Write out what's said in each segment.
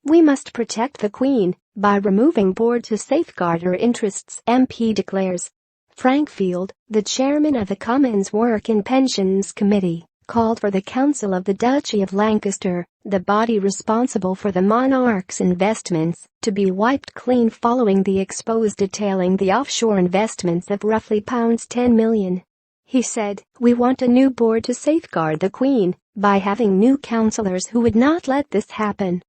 "We must protect the Queen by removing board to safeguard her interests," MP declares. Frank Field, the chairman of the Commons Work and Pensions Committee, called for the Council of the Duchy of Lancaster, the body responsible for the monarch's investments, to be wiped clean following the expose detailing the offshore investments of roughly £10 million. He said, "We want a new board to safeguard the Queen by having new councillors who would not let this happen."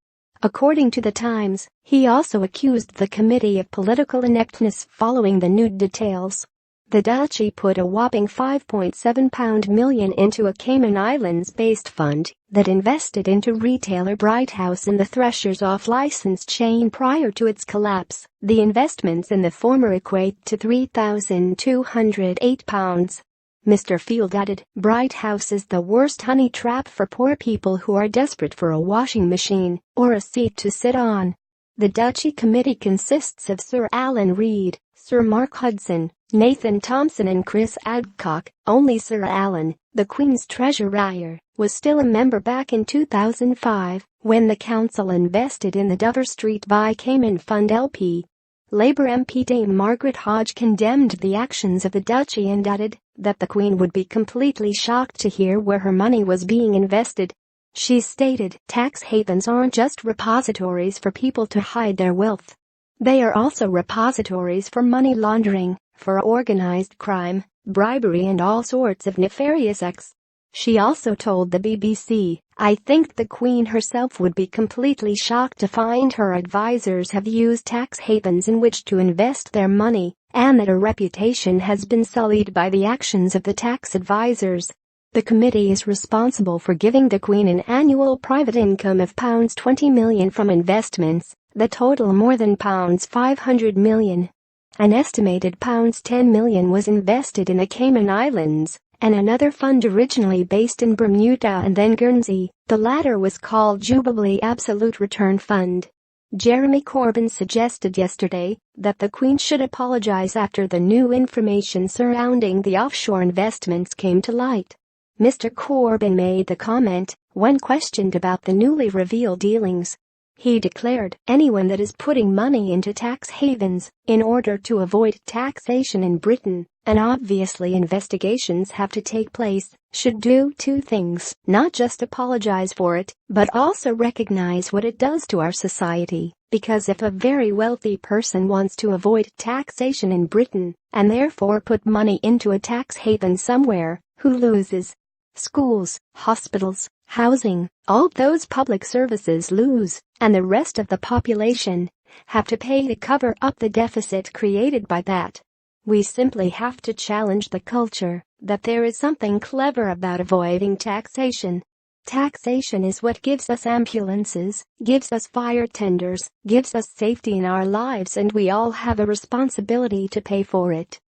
According to The Times, he also accused the committee of political ineptness following the new details. The Duchy put a whopping £5.7 million into a Cayman Islands-based fund that invested into retailer Bright House in the Threshers off-license chain prior to its collapse. The investments in the former equate to £3,208. Mr. Field added, "Bright House is the worst honey trap for poor people who are desperate for a washing machine or a seat to sit on." The Duchy Committee consists of Sir Alan Reid, Sir Mark Hudson, Nathan Thompson and Chris Adcock. Only Sir Alan, the Queen's treasurer, was still a member back in 2005 when the council invested in the Dover Street by Cayman Fund LP. Labour MP Dame Margaret Hodge condemned the actions of the Duchy and added that the Queen would be completely shocked to hear where her money was being invested. She stated, "Tax havens aren't just repositories for people to hide their wealth. They are also repositories for money laundering, for organized crime, bribery and all sorts of nefarious acts." She also told the BBC, "I think the Queen herself would be completely shocked to find her advisors have used tax havens in which to invest their money, and that her reputation has been sullied by the actions of the tax advisors." The committee is responsible for giving the Queen an annual private income of £20 million from investments that total more than £500 million. An estimated £10 million was invested in the Cayman Islands and another fund originally based in Bermuda and then Guernsey. The latter was called Jubilee Absolute Return Fund. Jeremy Corbyn suggested yesterday that the Queen should apologize after the new information surrounding the offshore investments came to light. Mr. Corbyn made the comment when questioned about the newly revealed dealings. He declared, "Anyone that is putting money into tax havens in order to avoid taxation in Britain, and obviously investigations have to take place, should do two things: not just apologize for it, but also recognize what it does to our society. Because if a very wealthy person wants to avoid taxation in Britain and therefore put money into a tax haven somewhere, who loses? Schools, hospitals, housing, all those public services lose, and the rest of the population have to pay to cover up the deficit created by that. We simply have to challenge the culture that there is something clever about avoiding taxation. Taxation is what gives us ambulances, gives us fire tenders, gives us safety in our lives, and we all have a responsibility to pay for it."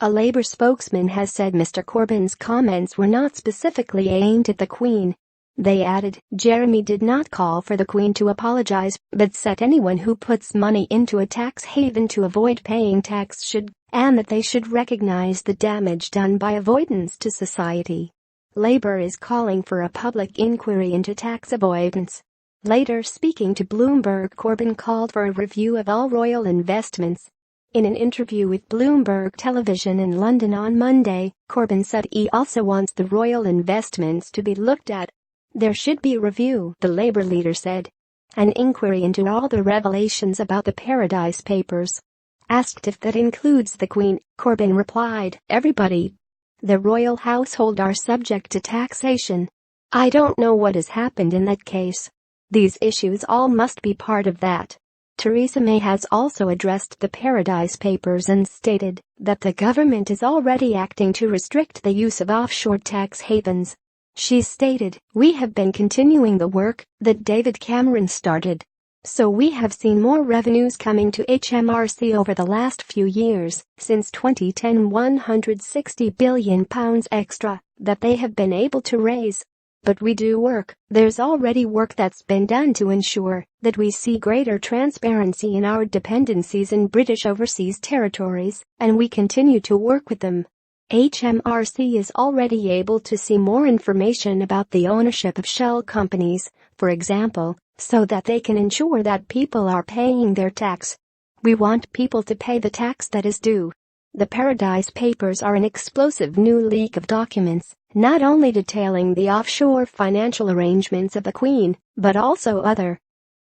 A Labour spokesman has said Mr. Corbyn's comments were not specifically aimed at the Queen. They added, "Jeremy did not call for the Queen to apologize, but said anyone who puts money into a tax haven to avoid paying tax should, and that they should recognize the damage done by avoidance to society." Labour is calling for a public inquiry into tax avoidance. Later speaking to Bloomberg, Corbyn called for a review of all royal investments. In an interview with Bloomberg Television in London on Monday, Corbyn said he also wants the royal investments to be looked at. "There should be a review," the Labour leader said. "An inquiry into all the revelations about the Paradise Papers." Asked if that includes the Queen, Corbyn replied, "Everybody. The royal household are subject to taxation. I don't know what has happened in that case. These issues all must be part of that." Theresa May has also addressed the Paradise Papers and stated that the government is already acting to restrict the use of offshore tax havens. She stated, "We have been continuing the work that David Cameron started. So we have seen more revenues coming to HMRC over the last few years, since 2010, £160 billion extra that they have been able to raise. But we do work. There's already work that's been done to ensure that we see greater transparency in our dependencies in British overseas territories, and we continue to work with them. HMRC is already able to see more information about the ownership of shell companies, for example, so that they can ensure that people are paying their tax. We want people to pay the tax that is due. The Paradise Papers are an explosive new leak of documents, not only detailing the offshore financial arrangements of the Queen, but also other